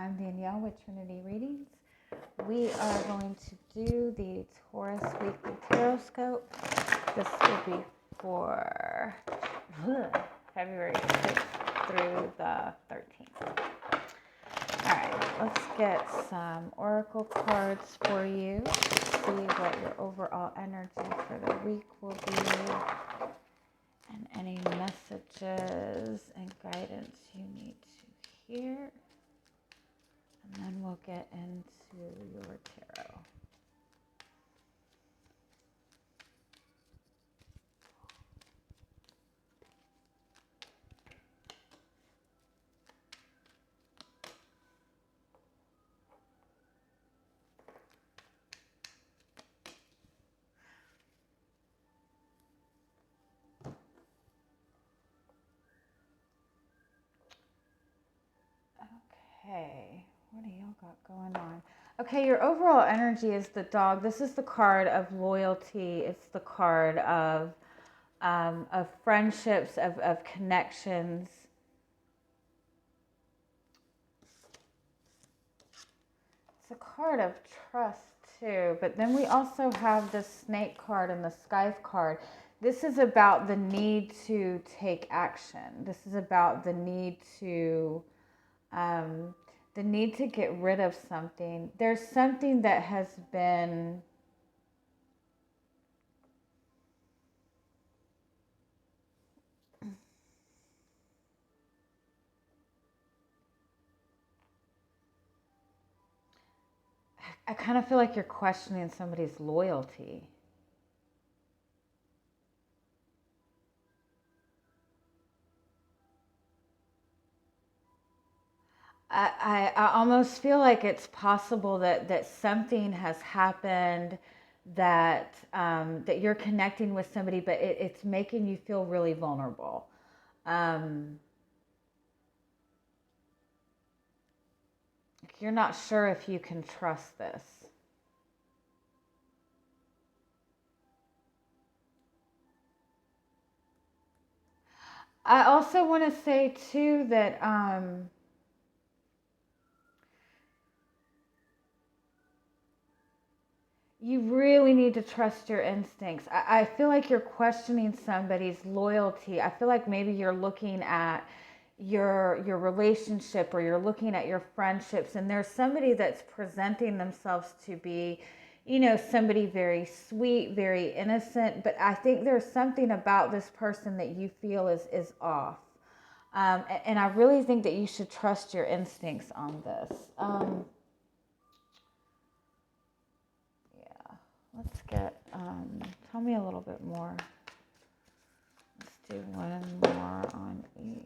I'm Danielle with Trinity Readings. We are going to do the Taurus Weekly Tarotscope. This will be for February 6th through the 13th. Alright, let's get some oracle cards for you. See what your overall energy for the week will be. And any messages and guidance you need to hear. And then we'll get into your tarot. Okay, what do y'all got going on? Okay, your overall energy is the dog. This is the card of loyalty. It's the card of friendships, of connections. It's a card of trust too. But then we also have the snake card and the scythe card. This is about the need to take action. This is about the need to get rid of something. There's something that has been I kind of feel like you're questioning somebody's loyalty. I almost feel like it's possible that something has happened, that that you're connecting with somebody, but it's making you feel really vulnerable. You're not sure if you can trust this. I also want to say too that you really need to trust your instincts. I feel like you're questioning somebody's loyalty. I feel like maybe you're looking at your relationship, or you're looking at your friendships, and there's somebody that's presenting themselves to be, somebody very sweet, very innocent, but I think there's something about this person that you feel is off. And I really think that you should trust your instincts on this. Let's get, tell me a little bit more. Let's do one more on each.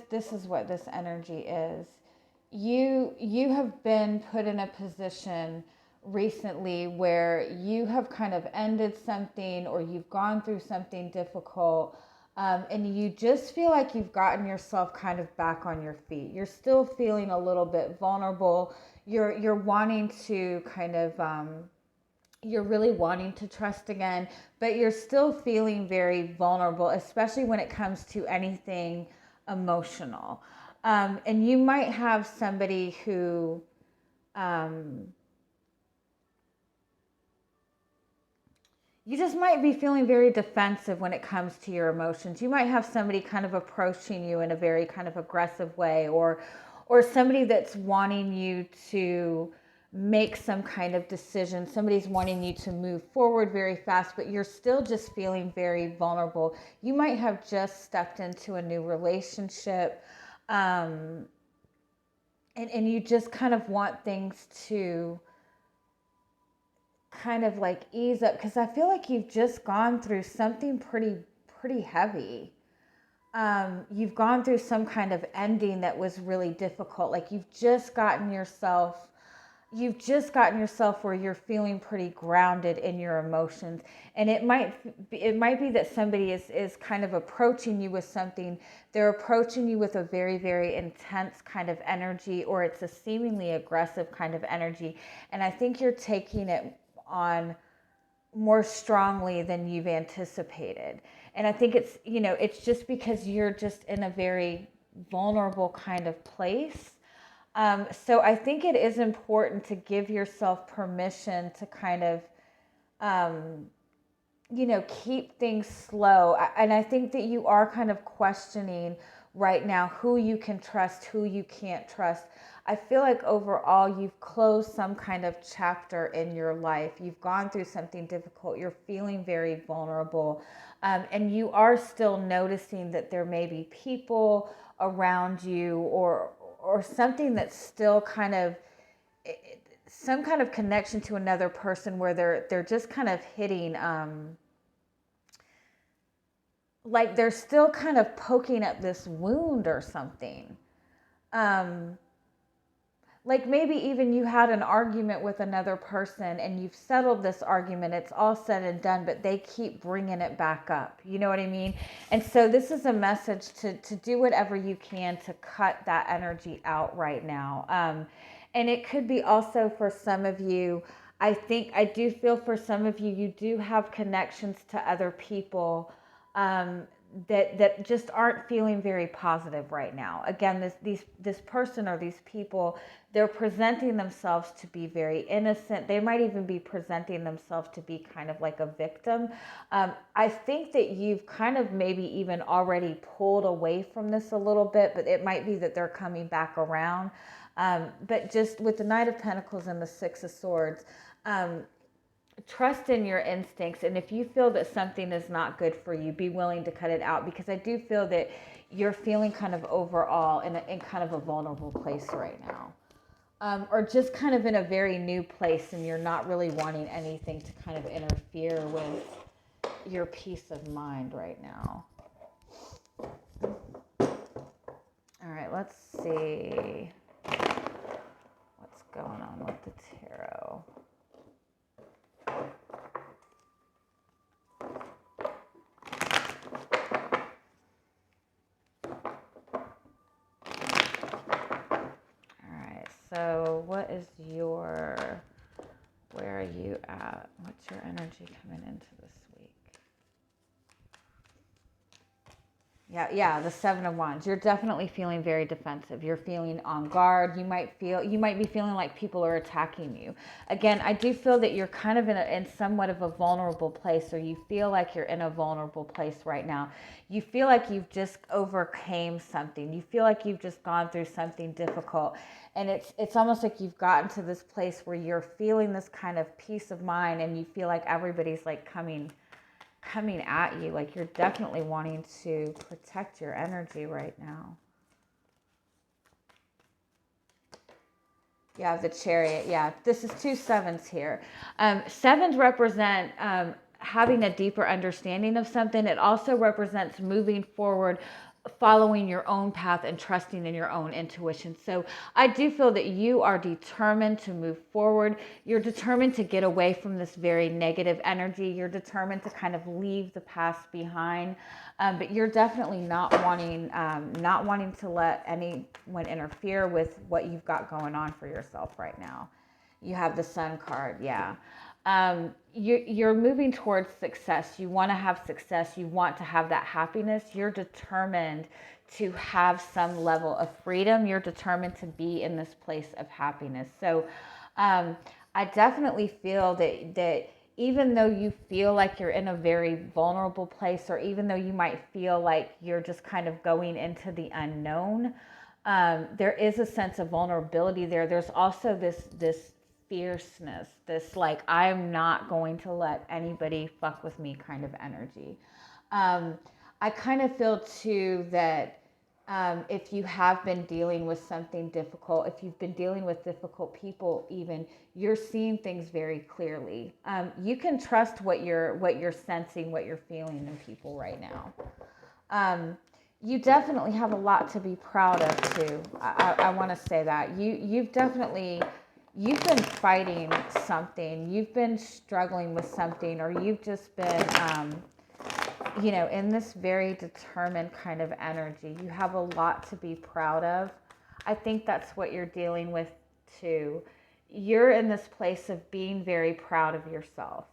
This is what this energy is. You have been put in a position recently where you have kind of ended something, or you've gone through something difficult, and you just feel like you've gotten yourself kind of back on your feet. You're still feeling a little bit vulnerable. You're wanting to kind of you're really wanting to trust again, but you're still feeling very vulnerable, especially when it comes to anything emotional. And you might have somebody who you just might be feeling very defensive when it comes to your emotions. You might have somebody kind of approaching you in a very kind of aggressive way, or somebody that's wanting you to make some kind of decision. Somebody's wanting you to move forward very fast, but you're still just feeling very vulnerable. You might have just stepped into a new relationship, and you just kind of want things to kind of like ease up, because I feel like you've just gone through something pretty heavy. You've gone through some kind of ending that was really difficult. Like you've just gotten yourself where you're feeling pretty grounded in your emotions. And it might be that somebody is kind of approaching you with something. They're approaching you with a very, very intense kind of energy, or it's a seemingly aggressive kind of energy. And I think you're taking it on more strongly than you've anticipated. And I think it's just because you're just in a very vulnerable kind of place. So I think it is important to give yourself permission to kind of, keep things slow. And I think that you are kind of questioning right now who you can trust, who you can't trust. I feel like overall you've closed some kind of chapter in your life. You've gone through something difficult. You're feeling very vulnerable. And you are still noticing that there may be people around you or something that's still kind of some kind of connection to another person where they're just kind of hitting like they're still kind of poking at this wound or something. Like maybe even you had an argument with another person and you've settled this argument, it's all said and done, but they keep bringing it back up. You know what I mean? And so this is a message to do whatever you can to cut that energy out right now. And it could be also for some of you, I do feel for some of you, you do have connections to other people that just aren't feeling very positive right now. Again, this person or these people, they're presenting themselves to be very innocent. They might even be presenting themselves to be kind of like a victim. I think that you've kind of maybe even already pulled away from this a little bit, but it might be that they're coming back around. But just with the Knight of Pentacles and the Six of Swords, trust in your instincts, and if you feel that something is not good for you, be willing to cut it out, because I do feel that you're feeling kind of overall in kind of a vulnerable place right now, or just kind of in a very new place, and you're not really wanting anything to kind of interfere with your peace of mind right now. All right, let's see what's going on with the tarot. So where are you at? What's your energy coming into this week? Yeah, the Seven of Wands. You're definitely feeling very defensive. You're feeling on guard. You might be feeling like people are attacking you. Again, I do feel that you're kind of in somewhat of a vulnerable place, or you feel like you're in a vulnerable place right now. You feel like you've just overcame something. You feel like you've just gone through something difficult. And it's almost like you've gotten to this place where you're feeling this kind of peace of mind, and you feel like everybody's like coming at you. Like you're definitely wanting to protect your energy right now. Yeah, the Chariot. Yeah, this is 2 sevens here. Sevens represent having a deeper understanding of something. It also represents moving forward, following your own path and trusting in your own intuition. So I do feel that you are determined to move forward. You're determined to get away from this very negative energy. You're determined to kind of leave the past behind. But you're definitely not wanting to let anyone interfere with what you've got going on for yourself right now. You have the Sun card. Yeah. You're moving towards success. You want to have success. You want to have that happiness. You're determined to have some level of freedom. You're determined to be in this place of happiness. So I definitely feel that even though you feel like you're in a very vulnerable place, or even though you might feel like you're just kind of going into the unknown, there is a sense of vulnerability there. There's also this fierceness, this like, I'm not going to let anybody fuck with me kind of energy. I kind of feel too that If you have been dealing with something difficult, if you've been dealing with difficult people, even, you're seeing things very clearly. You can trust what you're sensing, what you're feeling in people right now. You definitely have a lot to be proud of too. I want to say that you've been fighting something, you've been struggling with something, or you've just been in this very determined kind of energy. You have a lot to be proud of. I think that's what you're dealing with too. You're in this place of being very proud of yourself.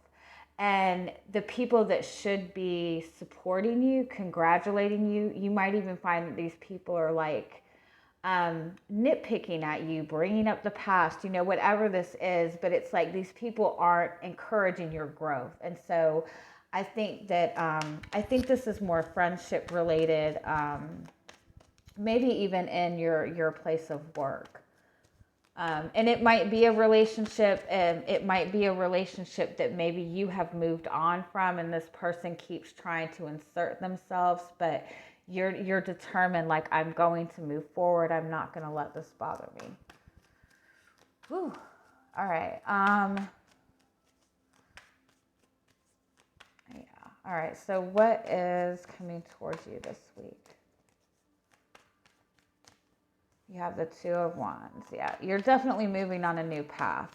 And the people that should be supporting you, congratulating you, you might even find that these people are like nitpicking at you, bringing up the past, whatever this is. But it's like these people aren't encouraging your growth. And so I think that I think this is more friendship related, maybe even in your place of work. And it might be a relationship, and it might be a relationship that maybe you have moved on from, and this person keeps trying to insert themselves, but you're determined, like, I'm going to move forward. I'm not going to let this bother me. Whew. All right. Yeah. All right. So what is coming towards you this week? You have the Two of Wands. Yeah, you're definitely moving on a new path.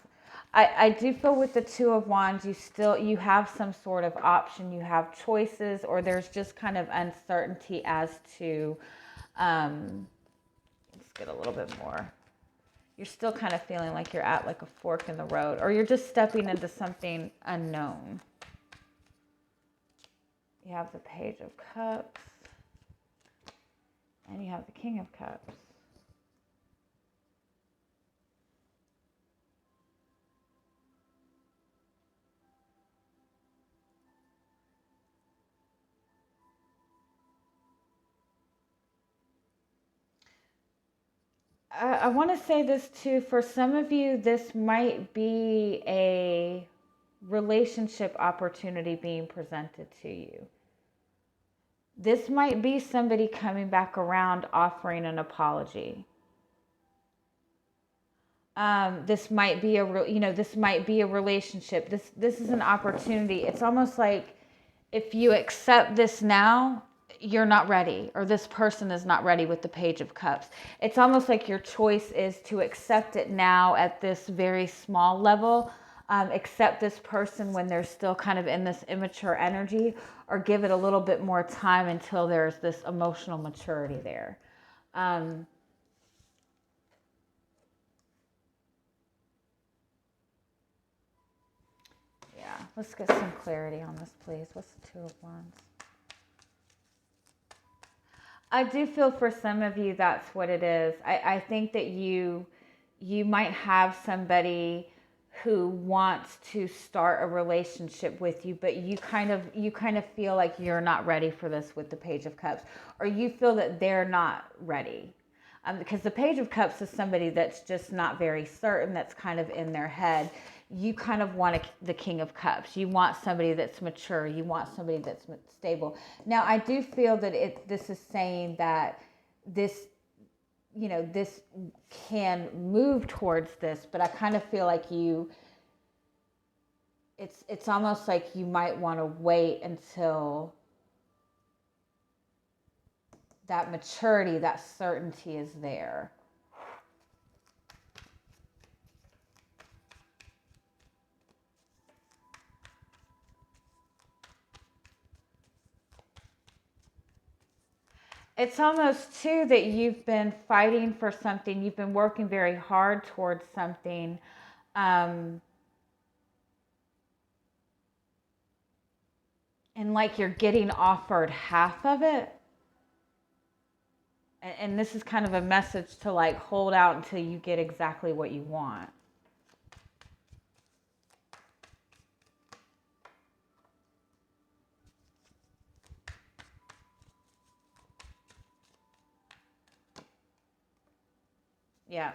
I do feel with the Two of Wands, you have some sort of option, you have choices, or there's just kind of uncertainty as to, let's get a little bit more. You're still kind of feeling like you're at like a fork in the road, or you're just stepping into something unknown. You have the Page of Cups, and you have the King of Cups. I want to say this too. For some of you, this might be a relationship opportunity being presented to you. This might be somebody coming back around offering an apology. This might be this might be a relationship. This is an opportunity. It's almost like if you accept this now, you're not ready, or this person is not ready with the Page of Cups. It's almost like your choice is to accept it now at this very small level, accept this person when they're still kind of in this immature energy, or give it a little bit more time until there's this emotional maturity there. Yeah, let's get some clarity on this, please. What's the Two of Wands? I do feel for some of you that's what it is. I think that you might have somebody who wants to start a relationship with you, but you kind of feel like you're not ready for this with the Page of Cups, or you feel that they're not ready. Because the Page of Cups is somebody that's just not very certain, that's kind of in their head. You kind of want the King of Cups. You want somebody that's mature. You want somebody that's stable. Now, I do feel that this is saying that this can move towards this, but I kind of feel like it's almost like you might want to wait until that maturity, that certainty is there. It's almost too that you've been fighting for something. You've been working very hard towards something. And like you're getting offered half of it. And this is kind of a message to like hold out until you get exactly what you want. Yeah.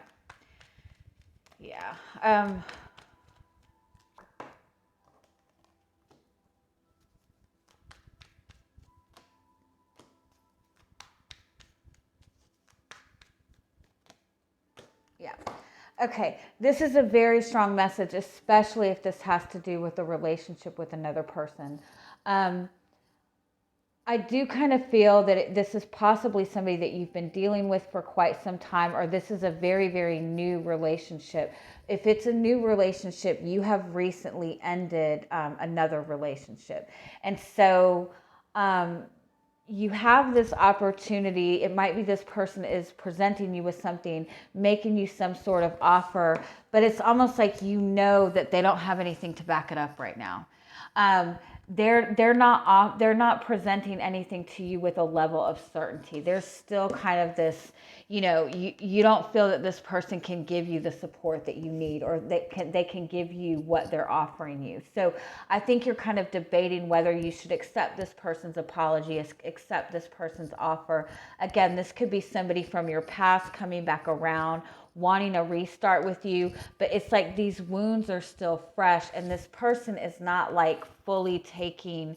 Yeah. Okay, this is a very strong message, especially if this has to do with a relationship with another person. Um, I do kind of feel that this is possibly somebody that you've been dealing with for quite some time, or this is a very, very new relationship. If it's a new relationship, you have recently ended another relationship. And so you have this opportunity. It might be this person is presenting you with something, making you some sort of offer, but it's almost like you know that they don't have anything to back it up right now. Um, they're not presenting anything to you with a level of certainty. There's still kind of this, you don't feel that this person can give you the support that you need, or they can give you what they're offering you. So I think you're kind of debating whether you should accept this person's apology, accept this person's offer. Again, this could be somebody from your past coming back around, wanting a restart with you, but it's like these wounds are still fresh, and this person is not like fully taking,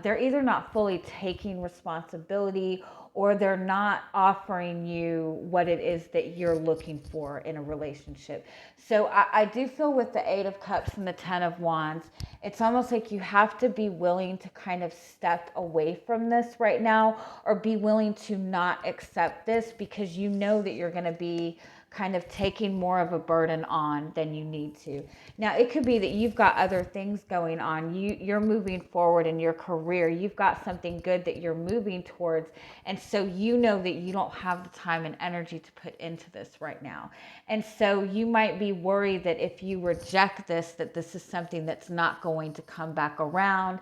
they're either not fully taking responsibility, or they're not offering you what it is that you're looking for in a relationship. So I do feel with the Eight of Cups and the Ten of Wands, it's almost like you have to be willing to kind of step away from this right now, or be willing to not accept this, because you know that you're going to be kind of taking more of a burden on than you need to. Now, it could be that you've got other things going on. You're moving forward in your career. You've got something good that you're moving towards. And so you know that you don't have the time and energy to put into this right now. And so you might be worried that if you reject this, that this is something that's not going to come back around.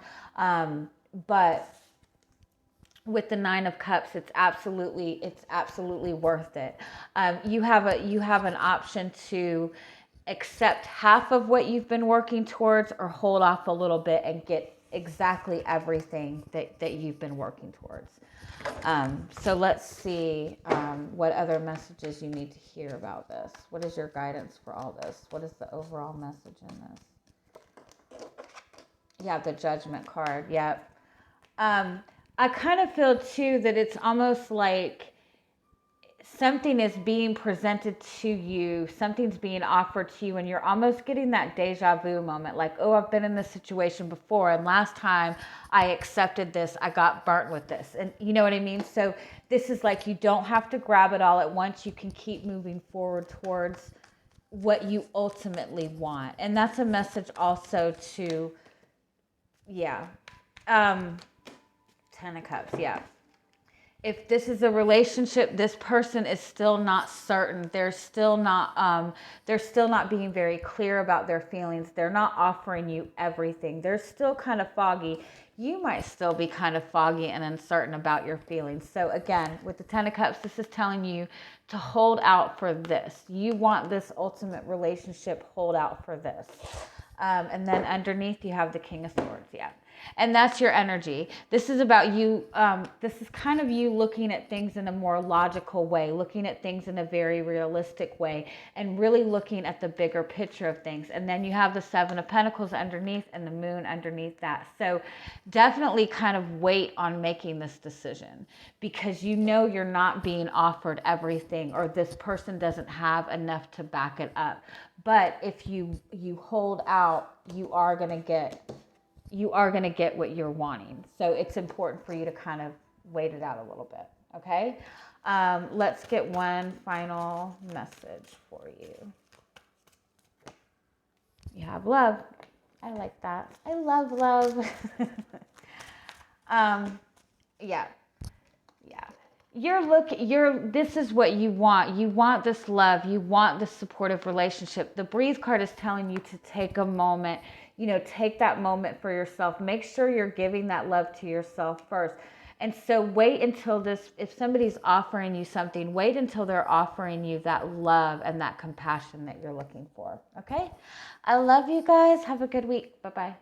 But with the Nine of Cups, it's absolutely worth it. You have an option to accept half of what you've been working towards, or hold off a little bit and get exactly everything that you've been working towards. So let's see what other messages you need to hear about this. What is your guidance for all this? What is the overall message in this? Yeah, the Judgment card. Yep. I kind of feel too that it's almost like something is being presented to you, something's being offered to you, and you're almost getting that deja vu moment, like, oh, I've been in this situation before, and last time I accepted this, I got burnt with this. And you know what I mean? So this is like, you don't have to grab it all at once. You can keep moving forward towards what you ultimately want. And that's a message also to, yeah. Ten of Cups, yeah. If this is a relationship, this person is still not certain. They're still not being very clear about their feelings. They're not offering you everything. They're still kind of foggy. You might still be kind of foggy and uncertain about your feelings. So again, with the Ten of Cups, this is telling you to hold out for this. You want this ultimate relationship, hold out for this. And then underneath you have the King of Swords, yeah. And that's your energy. This is about you. This is kind of you looking at things in a more logical way, looking at things in a very realistic way, and really looking at the bigger picture of things. And then you have the Seven of Pentacles underneath and the Moon underneath that. So definitely kind of wait on making this decision, because you know you're not being offered everything, or this person doesn't have enough to back it up. But if you hold out, you are going to get what you're wanting. So it's important for you to kind of wait it out a little bit. Okay. Let's get one final message for you. You have love. I like that. I love love. Yeah. This is what you want. You want this love. You want this supportive relationship. The Breathe card is telling you to take a moment, take that moment for yourself. Make sure you're giving that love to yourself first. And so wait until if somebody's offering you something, wait until they're offering you that love and that compassion that you're looking for. Okay? I love you guys. Have a good week. Bye-bye.